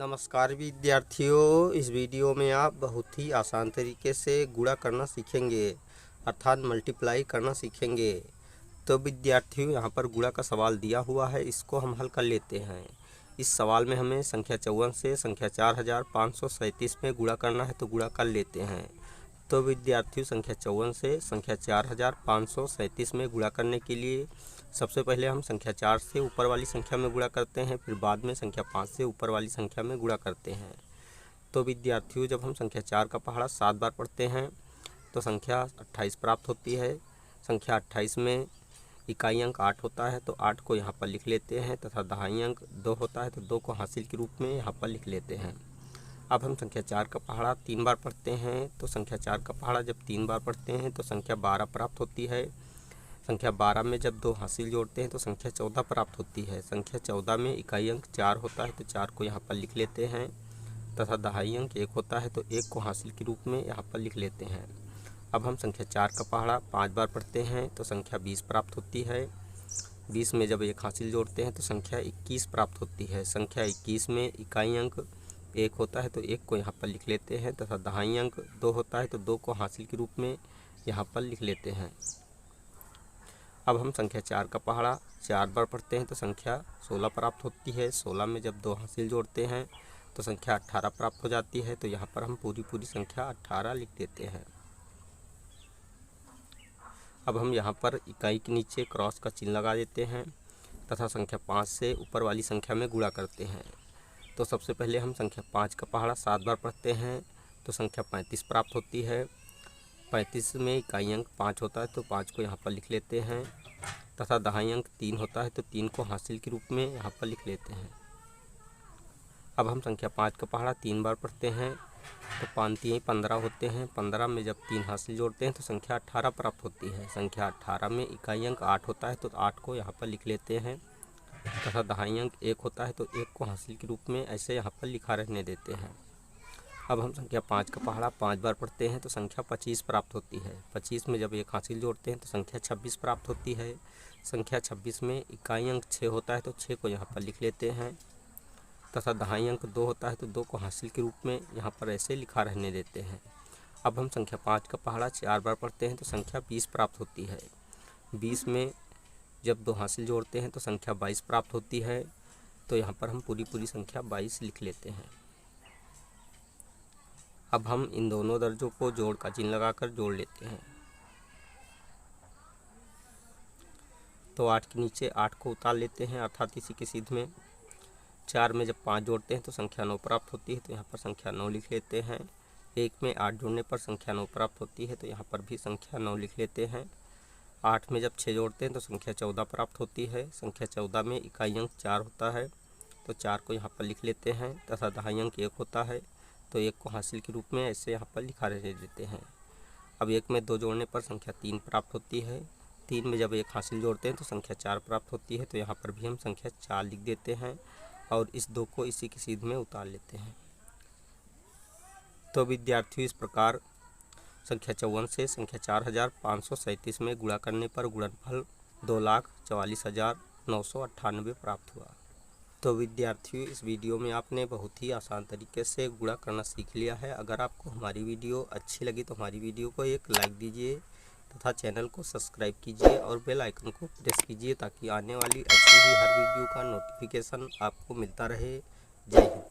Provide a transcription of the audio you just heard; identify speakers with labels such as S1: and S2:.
S1: नमस्कार विद्यार्थियों, इस वीडियो में आप बहुत ही आसान तरीके से गुणा करना सीखेंगे अर्थात मल्टीप्लाई करना सीखेंगे। तो विद्यार्थियों, यहाँ पर गुणा का सवाल दिया हुआ है, इसको हम हल कर लेते हैं। इस सवाल में हमें संख्या 54 से संख्या 4537 में गुणा करना है, तो गुणा कर लेते हैं। तो विद्यार्थियों, संख्या 54 से संख्या 4537 में गुणा करने के लिए सबसे पहले हम संख्या 4 से ऊपर वाली संख्या में गुणा करते हैं, फिर बाद में संख्या 5 से ऊपर वाली संख्या में गुणा करते हैं। तो विद्यार्थियों, जब हम संख्या 4 का पहाड़ा 7 बार पढ़ते हैं तो संख्या 28 प्राप्त होती है। संख्या 28 में इकाई अंक 8 होता है, तो 8 को यहाँ पर लिख लेते हैं, तथा दहाई अंक 2 होता है, तो 2 को हासिल के रूप में यहाँ पर लिख लेते हैं। अब हम संख्या 4 का पहाड़ा 3 बार पढ़ते हैं, तो संख्या 4 का पहाड़ा जब 3 बार पढ़ते हैं तो संख्या 12 प्राप्त होती है। संख्या 12 में जब 2 हासिल जोड़ते हैं तो संख्या 14 प्राप्त होती है। संख्या 14 में इकाई अंक 4 होता है, तो 4 को यहाँ पर लिख लेते हैं, तथा दहाई अंक 1 होता है, तो 1 को हासिल के रूप में यहाँ पर लिख लेते हैं। अब हम संख्या 4 का पहाड़ा 5 बार पढ़ते हैं, तो संख्या 20 प्राप्त होती है। 20 में जब 1 हासिल जोड़ते हैं तो संख्या 21 प्राप्त होती है। संख्या 21 में इकाई अंक 1 होता है, तो 1 को यहाँ पर लिख लेते हैं, तथा दहाई अंक 2 होता है, तो 2 को हासिल के रूप में यहाँ पर लिख लेते हैं। अब हम संख्या 4 का पहाड़ा 4 बार पढ़ते हैं, तो संख्या 16 प्राप्त होती है। 16 में जब 2 हासिल जोड़ते हैं तो संख्या 18 प्राप्त हो जाती है, तो यहाँ पर हम पूरी संख्या 18 लिख देते हैं। अब हम यहाँ पर इकाई के नीचे क्रॉस का चिन्ह लगा देते हैं, तथा संख्या 5 से ऊपर वाली संख्या में गुणा करते हैं। तो सबसे पहले हम संख्या 5 का पहाड़ा 7 बार पढ़ते हैं, तो संख्या 35 प्राप्त होती है। 35 में इकाई अंक 5 होता है, तो 5 को यहाँ पर लिख लेते हैं, तथा दहाई अंक 3 होता है, तो 3 को हासिल के रूप में यहाँ पर लिख लेते हैं। अब हम संख्या 5 का पहाड़ा 3 बार पढ़ते हैं, तो 5 3 15 होते हैं। 15 में जब 3 हासिल जोड़ते हैं तो संख्या 18 प्राप्त होती है। संख्या 18 में इकाई अंक 8 होता है, तो 8 को यहाँ पर लिख लेते हैं, तथा दहाई अंक 1 होता है, तो 1 को हासिल के रूप में ऐसे यहाँ पर लिखा रहने देते हैं। अब हम संख्या 5 का पहाड़ा 5 बार पढ़ते हैं, तो संख्या 25 प्राप्त होती है। 25 में जब 1 हासिल जोड़ते हैं तो संख्या 26 प्राप्त होती है। संख्या 26 में इकाई अंक 6 होता है, तो 6 को यहाँ पर लिख लेते हैं, तथा दहाई अंक 2 होता है, तो 2 को हासिल के रूप में यहाँ पर ऐसे लिखा रहने देते हैं। अब हम संख्या 5 का पहाड़ा 4 बार पढ़ते हैं, तो संख्या 20 प्राप्त होती है। 20 में जब 2 हासिल जोड़ते हैं तो संख्या 22 प्राप्त होती है, तो यहाँ पर हम पूरी संख्या 22 लिख लेते हैं। अब हम इन दोनों दर्जों को जोड़ का चिन्ह लगाकर जोड़ लेते हैं। तो 8 के नीचे 8 को उतार लेते हैं, अर्थात इसी के सीध में। 4 में जब 5 जोड़ते हैं तो संख्या 9 प्राप्त होती है, तो यहाँ पर संख्या 9 लिख लेते हैं। 1 में 8 जोड़ने पर संख्या 9 प्राप्त होती है, तो यहाँ पर भी संख्या 9 लिख लेते हैं। 8 में जब 6 जोड़ते हैं तो संख्या 14 प्राप्त होती है। संख्या 14 में इकाई अंक 4 होता है, तो 4 को यहाँ पर लिख लेते हैं, तथा दहाई अंक 1 होता है, तो 1 को हासिल के रूप में ऐसे यहाँ पर लिखा रहने देते हैं। अब 1 में 2 जोड़ने पर संख्या 3 प्राप्त होती है। 3 में जब 1 हासिल जोड़ते हैं तो संख्या 4 प्राप्त होती है, तो यहाँ पर भी हम संख्या 4 लिख देते हैं, और इस 2 को इसी के सीध में उतार लेते हैं। तो विद्यार्थियों, इस प्रकार संख्या 54 से संख्या 4537 में गुणा करने पर गुणनफल 2,44,998 प्राप्त हुआ। तो विद्यार्थियों, इस वीडियो में आपने बहुत ही आसान तरीके से गुणा करना सीख लिया है। अगर आपको हमारी वीडियो अच्छी लगी तो हमारी वीडियो को एक लाइक दीजिए, तथा चैनल को सब्सक्राइब कीजिए और बेल आइकन को प्रेस कीजिए, ताकि आने वाली ऐसी ही हर वीडियो का नोटिफिकेशन आपको मिलता रहे। जय हिंद।